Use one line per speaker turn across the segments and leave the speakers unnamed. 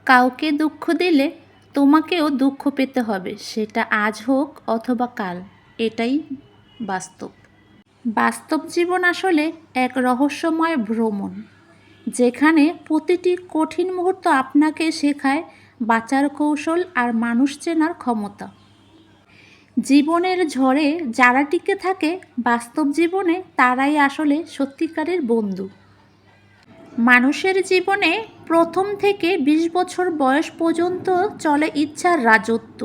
কাউকে দুঃখ দিলে তোমাকেও দুঃখ পেতে হবে, সেটা আজ হোক অথবা কাল। এটাই বাস্তব। বাস্তব জীবন আসলে এক রহস্যময় ভ্রমণ, যেখানে প্রতিটি কঠিন মুহূর্ত আপনাকে শেখায় বাঁচার কৌশল আর মানুষ চেনার ক্ষমতা। জীবনের ঝড়ে যারা টিকে থাকে বাস্তব জীবনে, তারাই আসলে সত্যিকারের বন্ধু। মানুষের জীবনে প্রথম থেকে ২০ বছর বয়স পর্যন্ত চলে ইচ্ছার রাজত্ব।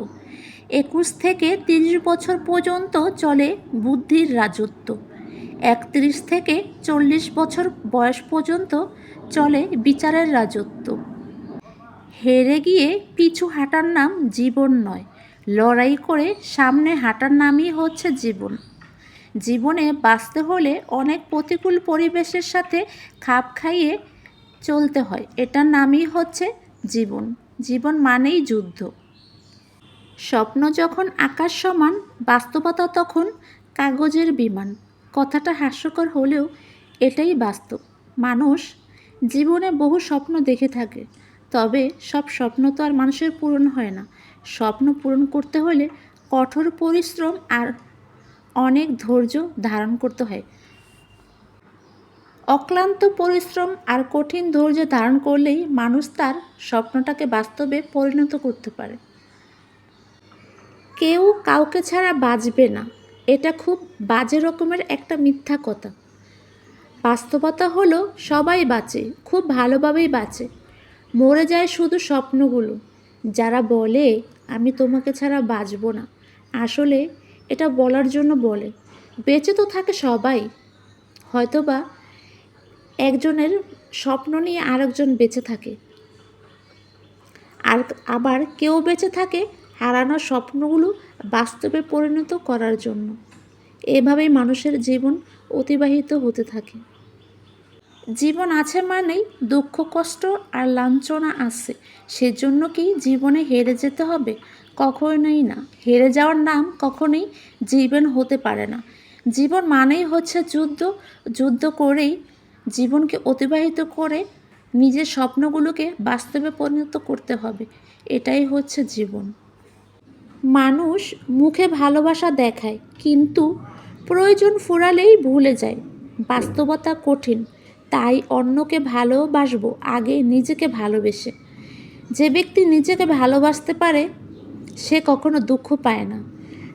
২১ থেকে ৩০ বছর পর্যন্ত চলে বুদ্ধির রাজত্ব। ৩১ থেকে ৪০ বছর বয়স পর্যন্ত চলে বিচারের রাজত্ব। হেরে গিয়ে পিছু হাঁটার নাম জীবন নয়, লড়াই করে সামনে হাঁটার নামই হচ্ছে জীবন। জীবনে বাঁচতে হলে অনেক প্রতিকূল পরিবেশের সাথে খাপ খাইয়ে চলতে হয়, এটার নামই হচ্ছে জীবন। জীবন মানেই যুদ্ধ। স্বপ্ন যখন আকাশ সমান, বাস্তবতা তখন কাগজের বিমান। কথাটা হাস্যকর হলেও এটাই বাস্তব। মানুষ জীবনে বহু স্বপ্ন দেখে থাকে, তবে সব স্বপ্ন তো আর মানুষের পূরণ হয় না। স্বপ্ন পূরণ করতে হলে কঠোর পরিশ্রম আর অনেক ধৈর্য ধারণ করতে হয়। অক্লান্ত পরিশ্রম আর কঠিন ধৈর্য ধারণ করলেই মানুষ তার স্বপ্নটাকে বাস্তবে পরিণত করতে পারে। কেউ কাউকে ছাড়া বাঁচবে না, এটা খুব বাজে রকমের একটা মিথ্যা কথা। বাস্তবতা হলো সবাই বাঁচে, খুব ভালোভাবেই বাঁচে। মরে যায় শুধু স্বপ্নগুলো। যারা বলে আমি তোমাকে ছাড়া বাঁচব না, আসলে এটা বলার জন্য বলে। বেঁচে তো থাকে সবাই, হয়তোবা একজনের স্বপ্ন নিয়ে আরেকজন বেঁচে থাকে, আর আবার কেউ বেঁচে থাকে হারানো স্বপ্নগুলো বাস্তবে পরিণত করার জন্য। এভাবেই মানুষের জীবন অতিবাহিত হতে থাকে। জীবন আছে মানেই দুঃখ, কষ্ট আর লাঞ্ছনা আছে। সেজন্য কি জীবনে হেরে যেতে হবে? কখনোই না। হেরে যাওয়ার নাম কখনোই জীবন হতে পারে না। জীবন মানেই হচ্ছে যুদ্ধ। যুদ্ধ করেই জীবনকে অতিবাহিত করে নিজের স্বপ্নগুলোকে বাস্তবে পরিণত করতে হবে। এটাই হচ্ছে জীবন। মানুষ মুখে ভালোবাসা দেখায়, কিন্তু প্রয়োজন ফুরালেই ভুলে যায়। বাস্তবতা কঠিন, তাই অন্যকে ভালোবাসবো আগে নিজেকে ভালোবেসে। যে ব্যক্তি নিজেকে ভালোবাসতে পারে সে কখনো দুঃখ পায় না,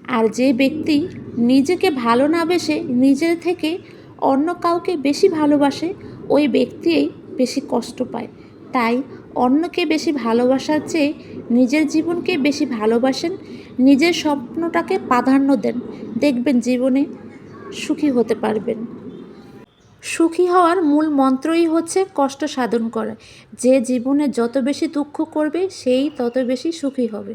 আর যে ব্যক্তি নিজেকে ভালো না বেসে নিজের থেকে অন্য কাউকে বেশি ভালোবাসে, ওই ব্যক্তিই বেশি কষ্ট পায়। তাই অন্যকে বেশি ভালোবাসার চেয়ে নিজের জীবনকে বেশি ভালোবাসেন, নিজের স্বপ্নটাকে প্রাধান্য দেন, দেখবেন জীবনে সুখী হতে পারবেন। সুখী হওয়ার মূল মন্ত্রই হচ্ছে কষ্ট সাধন করা। যে জীবনে যত বেশি দুঃখ করবে সেই তত বেশি সুখী হবে।